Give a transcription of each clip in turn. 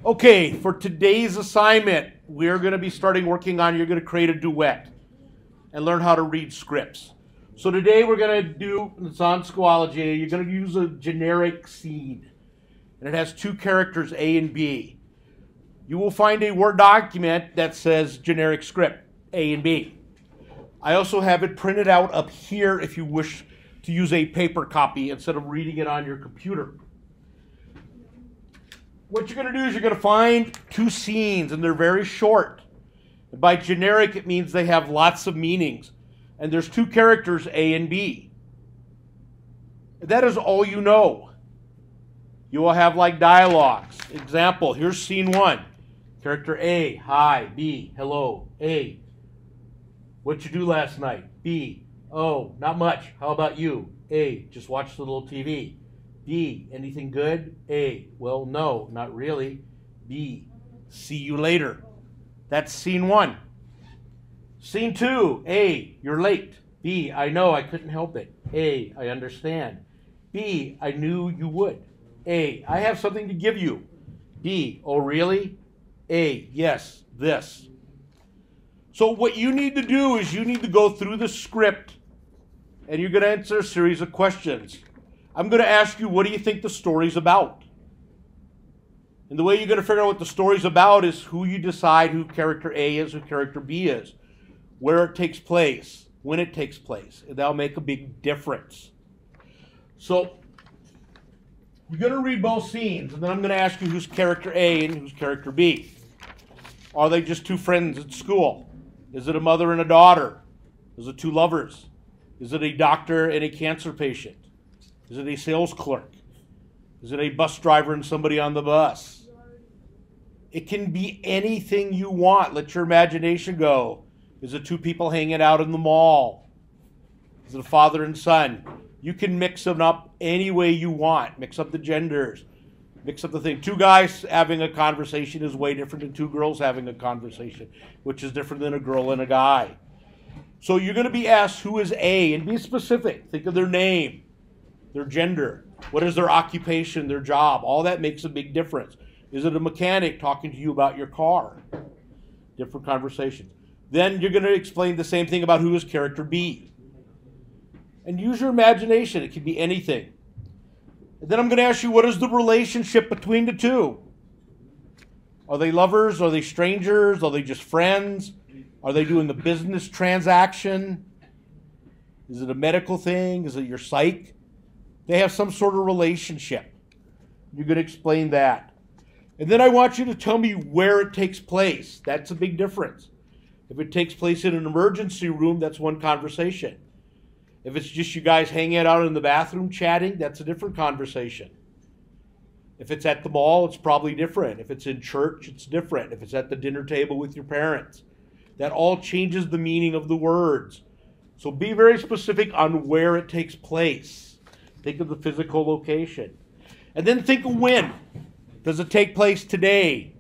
Okay, for today's assignment, we're going to be working on, you're going to create a duet and learn how to read scripts. So today we're going to do, it's on Schoology, you're going to use a generic scene. And it has two characters, A and B. You will find a Word document that says generic script, A and B. I also have it printed out up here if you wish to use a paper copy instead of reading it on your computer. What you're going to do is you're going to find two scenes, and they're very short. And by generic, it means they have lots of meanings. And there's two characters, A and B. That is all you know. You will have like dialogues. Example, here's scene one. Character A, hi. B, hello. A, what'd you do last night? B, oh, not much. How about you? A, just watched a little TV. B, anything good? A, well, no, not really. B, see you later. That's scene one. Scene two, A, you're late. B, I know, I couldn't help it. A, I understand. B, I knew you would. A, I have something to give you. B, oh, really? A, yes, this. So what you need to do is you need to go through the script and you're going to answer a series of questions. I'm going to ask you, what do you think the story's about? And the way you're going to figure out what the story's about is who you decide who character A is, who character B is, where it takes place, when it takes place. And that'll make a big difference. So you're going to read both scenes, and then I'm going to ask you who's character A and who's character B. Are they just two friends at school? Is it a mother and a daughter? Is it two lovers? Is it a doctor and a cancer patient? Is it a sales clerk? Is it a bus driver and somebody on the bus? It can be anything you want. Let your imagination go. Is it two people hanging out in the mall? Is it a father and son? You can mix them up any way you want. Mix up the genders. Mix up the thing. Two guys having a conversation is way different than two girls having a conversation, which is different than a girl and a guy. So you're going to be asked who is A, and be specific. Think of their name, their gender, what is their occupation, their job. All that makes a big difference. Is it a mechanic talking to you about your car? Different conversations. Then you're going to explain the same thing about who is character B. And use your imagination. It can be anything. And then I'm going to ask you, what is the relationship between the two? Are they lovers? Are they strangers? Are they just friends? Are they doing a business transaction? Is it a medical thing? Is it your psych? They have some sort of relationship. You're going to explain that. And then I want you to tell me where it takes place. That's a big difference. If it takes place in an emergency room, that's one conversation. If it's just you guys hanging out in the bathroom chatting, that's a different conversation. If it's at the mall, it's probably different. If it's in church, it's different. If it's at the dinner table with your parents, that all changes the meaning of the words. So be very specific on where it takes place. Think of the physical location. And then think of when. Does it take place today?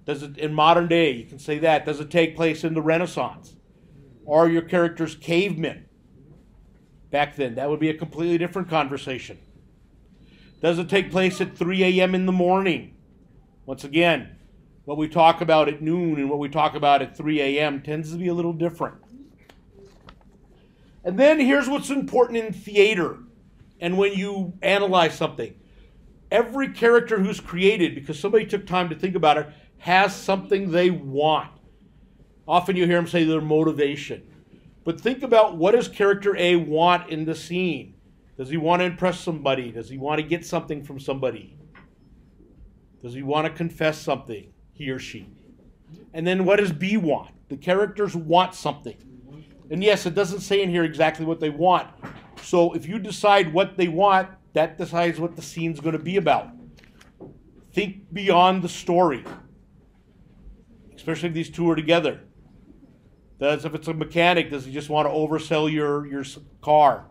Does it in modern day? You can say that. Does it take place in the Renaissance? Or are your characters cavemen? Back then, that would be a completely different conversation. Does it take place at 3 a.m. in the morning? Once again, what we talk about at noon and what we talk about at 3 a.m. tends to be a little different. And then here's what's important in theater and when you analyze something. Every character who's created, because somebody took time to think about it, has something they want. Often you hear them say their motivation. But think about, what does character A want in the scene? Does he want to impress somebody? Does he want to get something from somebody? Does he want to confess something, he or she? And then what does B want? The characters want something. And yes, it doesn't say in here exactly what they want. So if you decide what they want, that decides what the scene's going to be about. Think beyond the story, especially if these two are together. If it's a mechanic, does he just want to oversell your car?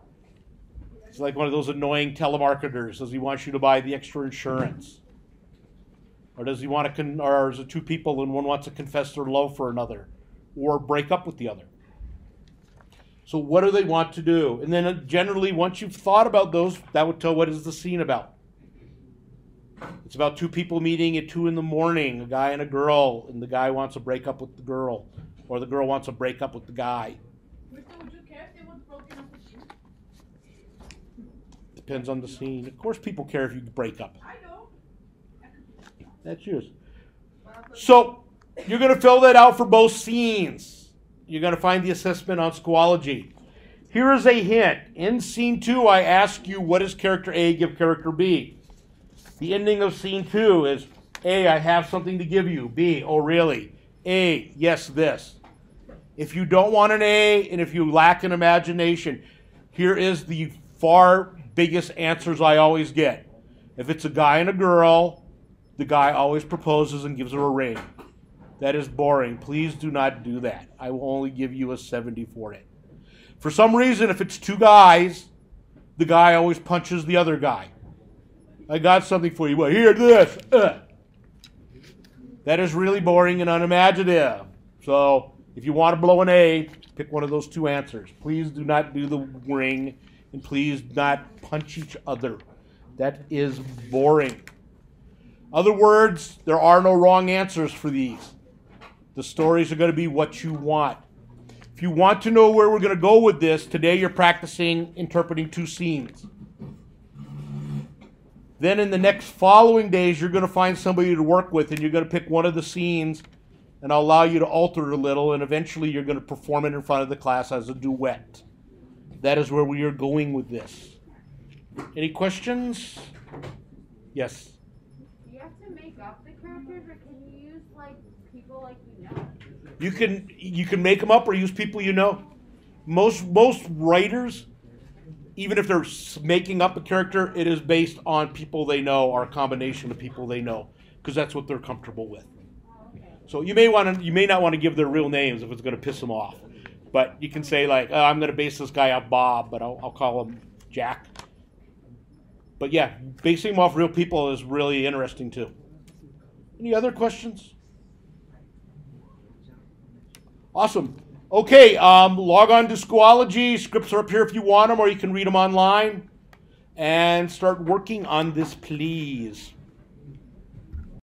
It's like one of those annoying telemarketers. Does he want you to buy the extra insurance? Or does he want to, or is it two people and one wants to confess their love for another or break up with the other? So what do they want to do? And then generally, once you've thought about those, that would tell what is the scene about. It's about two people meeting at 2 in the morning, a guy and a girl, and the guy wants to break up with the girl, or the girl wants to break up with the guy. Would you care if they was broken up with you? Depends on the scene. Of course people care if you break up. I know. That's yours. So, you're going to fill that out for both scenes. You're going to find the assessment on Schoology. Here is a hint. In scene 2, I ask you, what does character A give character B? The ending of scene 2 is, A, I have something to give you. B, oh really? A, yes, this. If you don't want an A, and if you lack an imagination, here is the far biggest answers I always get. If it's a guy and a girl, the guy always proposes and gives her a ring. That is boring. Please do not do that. I will only give you a 70 for it. For some reason, if it's two guys, the guy always punches the other guy. I got something for you. Well, here, this. That is really boring and unimaginative. So, if you want to blow an A, pick one of those two answers. Please do not do the ring, and please not punch each other. That is boring. Other words, there are no wrong answers for these. The stories are going to be what you want. If you want to know where we're going to go with this, today you're practicing interpreting two scenes. Then in the next following days, you're going to find somebody to work with, and you're going to pick one of the scenes, and I'll allow you to alter it a little, and eventually you're going to perform it in front of the class as a duet. That is where we are going with this. Any questions? Yes? Do you have to make up the characters, or can you use, like, people like you know? You can make them up or use people you know. Most writers, even if they're making up a character, it is based on people they know or a combination of people they know, because that's what they're comfortable with. So you may not want to give their real names if it's going to piss them off, but you can say like, oh, I'm going to base this guy off Bob, but I'll call him Jack. But yeah, basing them off real people is really interesting too. Any other questions? Awesome. Okay, log on to Schoology. Scripts are up here if you want them, or you can read them online. And start working on this, please.